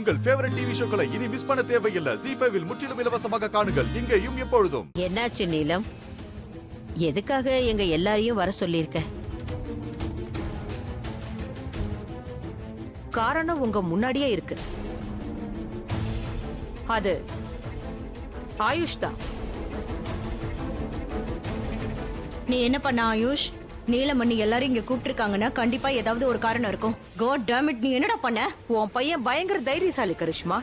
உங்கள் favourite TV ஷோக்களை இனி miss பண்ண தேவையில்லை. ZEE5 இல் முற்றிலும் இலவசமாக காணுங்கள். இங்கேயும் எப்பொழுதும். என்னாச்சு நீலம்? எதுக்காக எங்க எல்லாரையும் வர சொல்லியிருக்க? காரணம் உங்க முன்னாடியே இருக்கு. அது ஆயுஷ் தான். நீ என்ன பண்ண ஆயுஷ்? நீலமணி எல்லாரும் இங்க கூப்பிட்டிருக்காங்கன்னா கண்டிப்பா ஏதாவது ஒரு காரணம் இருக்கும். God damn it, நீ என்னடா பண்ண? உன் பையன் பயங்கர தைரியசாலி கரிஷ்மா.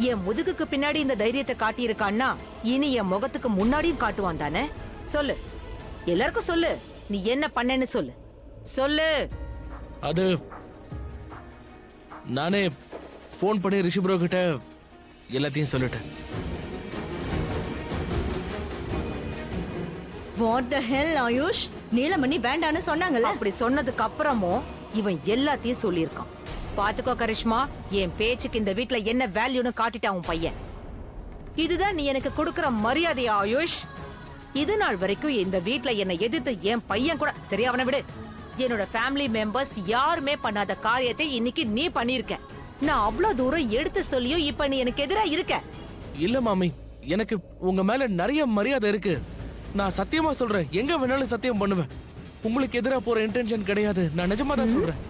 என் முதுகுக்கு பின்னாடி இந்த தைரியத்தை காட்டியிருக்கான்னா இனி என் முகத்துக்கு முன்னாடியும் காட்டுவான் தானே? சொல்லு, எல்லாருக்கும் சொல்லு, நீ என்ன பண்ணேன்னு சொல்லு. சொல்லு. அது நானே ஃபோன் பண்ணி ரிஷி ப்ரோ கிட்ட எல்லாத்தையும் சொல்லிட்டேன். What the hell AYUSH? நீலமணி வேண்டான்னு சொன்னாங்கல்ல? அப்படி சொன்னதுக்கு அப்புறமும் இவன் எல்லாத்தையும் சொல்லியிருக்கான். பாத்துக்கோ கரிஷ்மா, என் பேச்சுக்கு இந்த வீட்ல என்ன வேல்யூன்னு காட்டிட்டான் உன் பையன். இதுதான் நீ எனக்கு கொடுக்கற மரியாதையா ஆயுஷ்? இது நாள் வரைக்கும் இந்த வீட்ல என்னை எதிர்த்து என் பையன் கூட, சரி அவனை விடு, என்னோட ஃபேமிலி மெம்பர்ஸ் யாருமே பண்ணாத காரியத்தை இன்னைக்கு நீ பண்ணிருக்க. நான் அவ்வளவு தூரம் எடுத்து சொல்லியும் இப்ப நீ எனக்கு எதிரா இருக்க. இல்ல மாமி, எனக்கு உங்க மேல நிறைய மரியாதை இருக்கு. நான் சத்தியமா சொல்றேன், எங்க வேணாலும் சத்தியம் பண்ணுவேன். உங்களுக்கு எதிராக போற இன்டென்ஷன் கிடையாது. நான் நிஜமா தான் சொல்றேன்.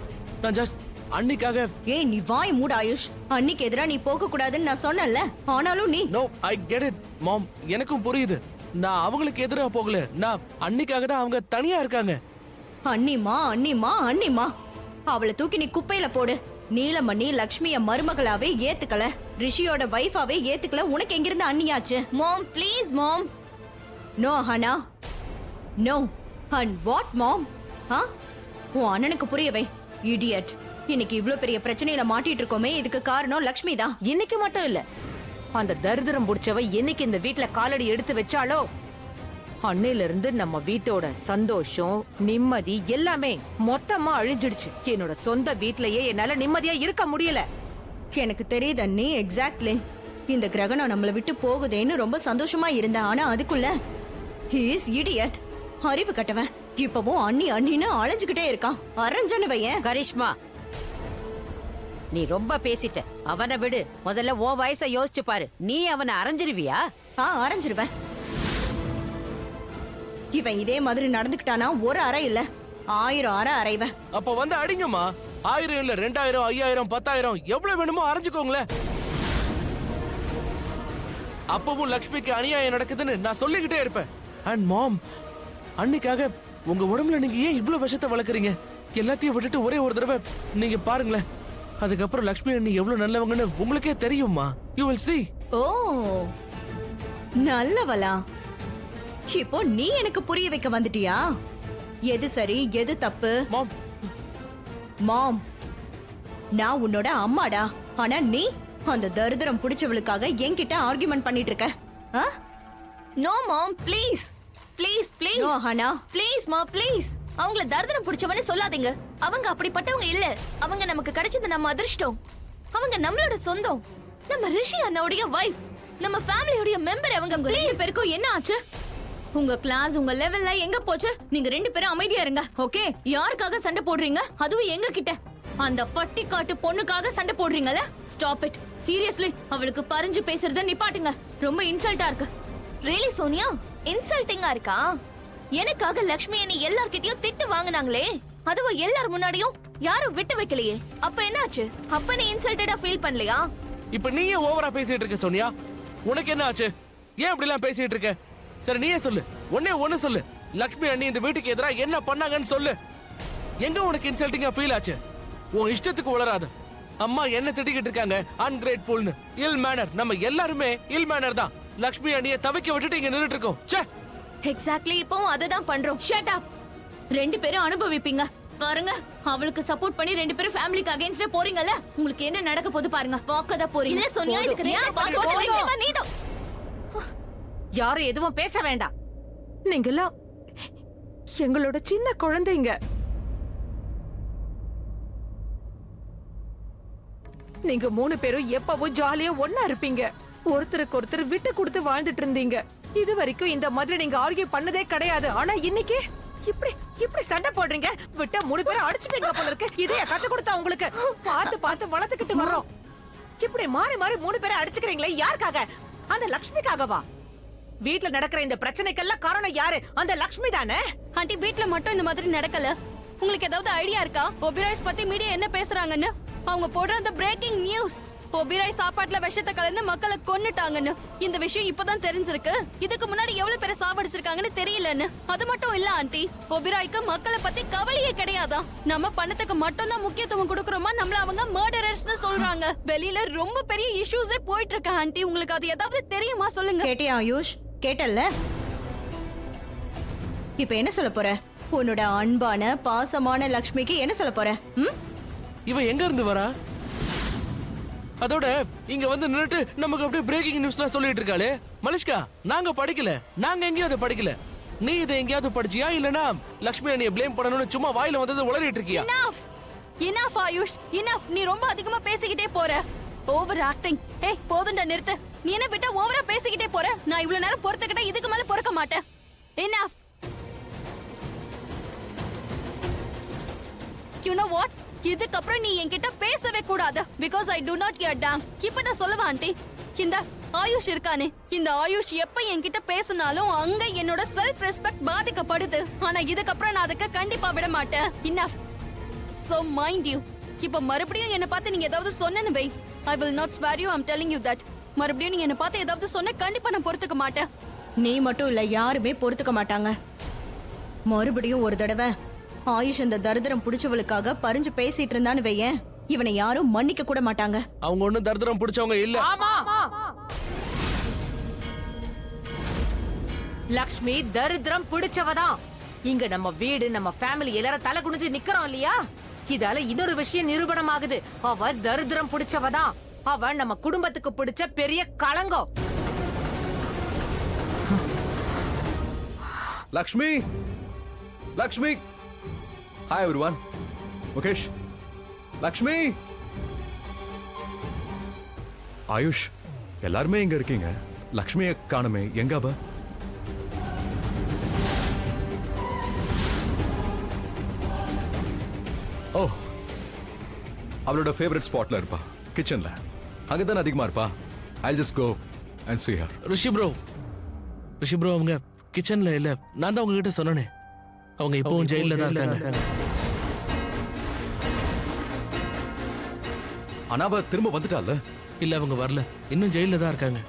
நான் ஜஸ்ட் அன்னிக்காக. ஏய் நீ வாய் மூடு ஆயுஷ். அன்னிக்கு எதிரா நீ போக கூடாதுன்னு நான் சொன்னேன்ல. ஆனாலும் நீ. நோ, ஐ கெட் இட் மாம். எனக்கும் புரியுது. நான் அவங்களுக்கு எதிராக போகல. நான் அன்னிக்காக தான். அவங்க தனியா இருக்காங்க. அண்ணிமா அண்ணிமா அண்ணிமா, அவளை தூக்கி நீ குப்பையில போடு. நீலமணி லக்ஷ்மிய மருமகளாவே ஏத்துக்கல, ரிஷியோட வைஃபாவே ஏத்துக்கல, உனக்கு எங்கிருந்து அண்ணியாச்சு? Mom please mom. No Hana, no. And what mom? உன் அண்ணனுக்கு புரியவே. இடியட். இன்னைக்கு இவ்ளோ பெரிய பிரச்சனையில மாட்டிட்டு இருக்கோமே, இதுக்கு காரணம் லக்ஷ்மி தான். இன்னைக்கு மட்டும் இல்ல, அந்த தரித்திரம் புடிச்சவ என்னைக்கு இந்த வீட்ல காலடி எடுத்து வச்சாலோ அன்னையில இருந்து நம்ம வீட்டோட சந்தோஷம் நிம்மதி எல்லாமே மொத்தமா அழிஞ்சிடுச்சு. என்னோட சொந்த வீட்லயே என்னால நிம்மதியா இருக்க முடியல. எனக்கு தெரியுது அண்ணி, எக்ஸாக்ட்லி. இந்த கிரகணம் நம்மள விட்டு போகுதேன்னு ரொம்ப சந்தோஷமா இருந்தேன். ஆனா அதுக்குள்ள he is idiot. அறிவு கட்டவன். இப்பவும் அண்ணி அண்ணின்னு அலைஞ்சுக்கிட்டே இருக்கான். அரஞ்சன்னு வையன். கரிஷ்மா, நீ ரொம்ப பேசிட்ட. அவனை விடு. முதல்ல உன் வயசை யோசிச்சு பாரு. நீ அவனை அரைஞ்சிருவியா? அரைஞ்சிருவேன். இவன் இதே மாதிரி நடந்துக்கிட்டானா ஒரு அறை இல்ல 1000 அறை அறைவன். அப்ப வந்து அடிங்கம்மா. 1000 இல்ல 2000, 5000, 10000 எவ்வளவு வேணுமோ அரைஞ்சுக்கோங்களேன். அப்பவும் லக்ஷ்மிக்கு அநியாயம் நடக்குதுன்னு நான் சொல்லிக்கிட்டே இருப்பேன். அண்ட் மாம், அன்னைக்காக உங்க உடம்புல நீங்க ஏன் இவ்வளவு விஷத்தை வளர்க்குறீங்க? எல்லாத்தையும் விட்டுட்டு ஒரே ஒரு தடவை நீங்க பாருங்களேன். அதுக்கப்புறம் லக்ஷ்மி அண்ணி எவ்வளவு நல்லவங்கன்னு உங்களுக்கே தெரியுமா? You will see. ஓ நல்லவளா? இப்போ நீ எனக்கு புரிய வைக்க வந்துட்டியா? எது சரி எது தப்பு? மாம், மாம், நான் உன்னோட அம்மாடா. ஆனா நீ அந்த தரித்திரம் புடிச்சவளுக்காக என்கிட்ட ஆர்குமெண்ட் பண்ணிட்டு இருக்க. No mom please please please. No Hana, please மா ப்ளீஸ். அவங்கள தரித்திரம் பிடிச்சவனே சொல்லாதீங்க. அவங்க அப்படிப்பட்டவங்க இல்ல. அவங்க நமக்கு கிடைச்சது நம்ம அதிர்ஷ்டம். அவங்க நம்மளோட சொந்தம். நம்ம ரிஷி அண்ணாவுடைய வைஃப், நம்ம ஃபேமிலியோட மெம்பர். அவங்க ரெண்டு பேருக்கும் என்ன ஆச்சு? உங்க கிளாஸ் உங்க லெவல்ல எங்க போச்சு? நீங்க ரெண்டு பேரும் அமைதியா இருங்க, ஓகே? யாருக்காக சண்டை போடுறீங்க? அதுவும் எங்க கிட்ட அந்த பட்டிக்காட்டு பொண்ணுக்காக சண்டை போடுறீங்கல்ல? Stop it. சீரியஸ்லி, அவளுக்கு பறிஞ்சு பேசுறத நிப்பாட்டுங்க. ரொம்ப இன்சல்ட்டா இருக்கு. ரியலி சோனியா, இன்சல்ட்டிங்கா இருக்கா? எனக்காக லக்ஷ்மி அண்ணி எல்லார்கிட்டயும் திட்டு வாங்குனாங்களே, அதுவும் எல்லார் முன்னாடியும் யாரும் விட்டு வைக்கலையே. அப்ப என்னாச்சு? அப்ப நீ இன்சல்ட்டடா ஃபீல் பண்ணலையா? இப்ப நீயே ஓவரா பேசிட்டு இருக்க சோனியா. உனக்கு என்ன ஆச்சு? ஏன் இப்படி எல்லாம் பேசிட்டு இருக்க? சரி நீயே சொல்லு. ஒண்ணு சொல்லு. லக்ஷ்மி அண்ணி இந்த வீட்டுக்கு எதிரா என்ன பண்ணாங்கன்னு சொல்லு. எங்க உனக்கு இன்சல்ட்டிங்கா ஃபீல் ஆச்சு? உன் இஷ்டத்துக்கு உளராத. அம்மா என்ன திட்டிக்கிட்டு இருக்காங்க, அன்கிரேட்ஃபுல்னு. இல் மேனர். நம்ம எல்லாருமே இல் மேனர் தான். லக்ஷ்மி அண்ணியை தவிக்க விட்டுட்டு இங்க நின்னுட்டு இருக்கோம். ச்சே. எக்ஸாக்ட்லி, இப்பவும் அததான் பண்றோம். Shut up. ரெண்டு பேரும் அனுபவிப்பீங்க பாருங்க. அவளுக்கு சப்போர்ட் பண்ணி ரெண்டு பேரும் ஃபேமிலிக்கு அகைன்ஸ்டா போறீங்கல்ல, உங்களுக்கு என்ன நடக்க போகுது பாருங்க. பாக்கதா போறீங்க. இல்ல சோனியா, இதுக்கு நேரா பாக்கற விஷயமா நீதான். யாரும் எதுவும் பேச வேண்டாம். நீங்கெல்லாம் எங்களோட சின்ன குழந்தைங்க. நீங்க 3 பேரும் எப்பவும் ஜாலியா ஒன்னா இருப்பீங்க. ஒருத்தருக்கு ஒருத்தர் விட்டு கொடுத்து வாழ்ந்துட்டு இருந்தீங்க. இது வரைக்கும் இந்த மாதிரி நீங்க ஆர்கியூ பண்ணதே கிடையாது. ஆனா இன்னைக்கு இப்படி இப்படி சண்டை போடுறீங்க? விட்டா 3 பேரும் அடிச்சுப்பீங்க போல இருக்கு. இதைய கத்து கொடுத்தா உங்களுக்கு? பார்த்து பார்த்து வளர்த்துக்கிட்டு வர்றோம். இப்படி மாறி மாறி 3 பேரை அடிச்சுக்கிறீங்களே, யாருக்காக? அந்த லக்ஷ்மிக்காகவா? வீட்ல நடக்கிற இந்த பிரச்சனைக்கெல்லாம் காரணம் யாரு? அந்த லக்ஷ்மி தானே? ஆண்டி, வீட்ல மட்டும் இந்த மாதிரி நடக்கல. உங்களுக்கு ஏதாவது ஐடியா இருக்கா ஒபிராய்ஸ் பத்தி மீடியா என்ன பேசுறாங்கன்னு? அவங்க போடுற அந்த பிரேக்கிங் நியூஸ், ஒபிராய் சாப்பாட்டுல விஷத்தை கலந்து மக்களை கொன்னுட்டாங்கன்னு. இந்த விஷயம் இப்பதான் தெரிஞ்சிருக்கு. இதுக்கு முன்னாடி எவ்வளவு பேரை சாவடிச்சிருக்காங்கன்னு தெரியலன்னு. அது மட்டும் இல்ல ஆண்டி, ஒபிராய்க்கு மக்களை பத்தி கவலையே கிடையாதான். நம்ம பணத்துக்கு மட்டும் தான் முக்கியத்துவம் கொடுக்கறோமா, நம்மள அவங்க மர்டரர்ஸ்னு சொல்றாங்க. வெளியில ரொம்ப பெரிய இஷ்யூஸே போயிட்டு இருக்கு ஆண்டி. உங்களுக்கு அது ஏதாவது தெரியுமா சொல்லுங்க. கேட்டியா ஆயுஷ்? கேட்டல்ல? இப்ப என்ன சொல்ல போற? உன்னோட அன்பான பாசமான லக்ஷ்மிக்கு என்ன சொல்ல போற? இவ எங்க இருந்து வரா? அதோட இங்க வந்து நின்னுட்டு நமக்கு அப்படியே பிரேக்கிங் நியூஸ்லாம் சொல்லிட்டு இருக்காளே. மலிஷ்கா, நாங்க படிக்கல, நாங்க எங்கேயும் அதை படிக்கல. நீ இதை எங்கேயாவது படிச்சியா, இல்லனா லக்ஷ்மி அண்ணியை ப்ளேம் பண்ணணும்னு சும்மா வாயில வந்தது உளறிட்டு இருக்கியா? Enough AYUSH, enough. நீ ரொம்ப அதிகமா பேசிக்கிட்டே போற. Over acting. ஏய், போதும்டா, நிறுத்து. நீ என்ன விட்டா ஓவரா பேசிக்கிட்டே போற. நான் இவ்வளவு நேரம் பொறுத்துக்கிட்ட, இதுக்கு மேல பொறுக்க மாட்டேன். Enough. You know what? இதுக்கப்புறம் நீ என்கிட்ட பேசவே கூடாது. Because I do not care damn. இப்ப நான் சொல்லவா ஆண்டி? இந்த ஆயுஷ் இருக்கானே, இந்த ஆயுஷ் எப்ப என்கிட்ட பேசினாலும் அங்க என்னோட செல்ஃப் ரெஸ்பெக்ட் பாதிக்கப்படுது. ஆனா இதுக்கப்புறம் நான் அதுக்கு கண்டிப்பா விட மாட்டேன். Enough. So mind you. இப்ப மறுபடியும் என்ன பார்த்து நீங்க ஏதாவது சொன்னேன்னு வை. I will not swear you. I'm telling you that. மறுபடியும் நீங்க என்ன பார்த்து ஏதாவது சொன்ன கண்டிப்பா நான் பொறுத்துக்க மாட்டேன். நீ மட்டும் இல்ல, யாருமே பொறுத்துக்க மாட்டாங்க. மறுபடியும் ஒரு தடவை ஆயுஷ் இந்த தரித்திரம் புடிச்சவளுக்காக பறிஞ்சு பேசிட்டு இருந்தான்னு வையேன், இவனை யாரும் மன்னிக்க கூட மாட்டாங்க. அவங்க ஒண்ணும் தரித்திரம் பிடிச்சவங்க இல்ல. ஆமா, லக்ஷ்மி தரித்திரம் பிடிச்சவதான். இங்க நம்ம வீடு, நம்ம ஃபேமிலி எல்லாரும் தலை குனிஞ்சு நிக்கிறோம் இல்லையா? இதால இன்னொரு விஷயம் நிரூபணம் ஆகுது. அவ தரித்திரம் பிடிச்சவதான். அவ நம்ம குடும்பத்துக்கு பிடிச்ச பெரிய களங்கம். லக்ஷ்மி, லக்ஷ்மி. Hi everyone. முகேஷ், லக்ஷ்மி. ஆயுஷ், எல்லாருமே இங்க இருக்கீங்க. லக்ஷ்மியை காணுமே, எங்க அவ? ஓ, அவளோட ஃபேவரட் ஸ்பாட்ல இருப்பா, கிச்சன்ல. அங்கதான் அதிகமா இருப்பா. I'll just go and see her. Rishi bro அவங்க கிச்சன்ல இல்ல. நான் தான் உங்ககிட்ட சொன்னனே, அவங்க இப்பவும் ஜெயில்ல தான் இருக்காங்க. ஆனா அவ திரும்ப வந்துட்டால? இல்ல, அவங்க வரல, இன்னும் ஜெயில்ல தான் இருக்காங்க.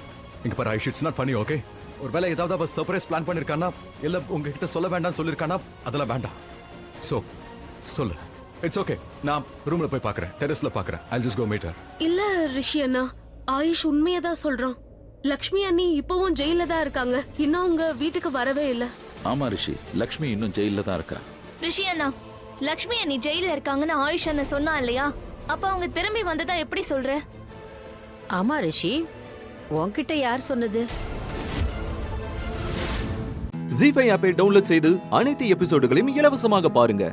இங்க பாரு Aish, it's not funny, okay? ஒருவேளை ஏதாவது அவ சர்ப்ரைஸ் பிளான் பண்ணிருக்கானா, இல்ல உங்ககிட்ட சொல்ல வேண்டாம்னு சொல்லிருக்கானா, அதெல்லாம் வேண்டாம். சோ சொல்லு, இட்ஸ் ஓகே. நான் ரூம்ல போய் பார்க்கறேன், டெரஸ்ல பார்க்கறேன். I'll just go meet her. இல்ல ரிஷி அண்ணா, ஆயுஷ் உண்மையை தான் சொல்றான். லக்ஷ்மி அண்ணி இப்பவும் ஜெயில தான் இருக்காங்க. இன்னும் அவங்க வீட்டுக்கு வரவே இல்ல. ஆமா ரிஷி, லக்ஷ்மி இன்னும் ஜெயில தான் இருக்கா. ரிஷி அண்ணா, லக்ஷ்மி அண்ணி ஜெயில இருக்காங்கன்னு ஆயுஷ் அண்ணா சொன்னா இல்லையா? அப்ப அவங்க திரும்பி வந்ததா எப்படி சொல்ற? ஆமா ரிஷி, உன்கிட்ட யார் சொன்னது? ஜீ5 ஆப்பை டவுன்லோட் செய்து அனைத்து எபிசோடுகளையும் இலவசமாக பாருங்க.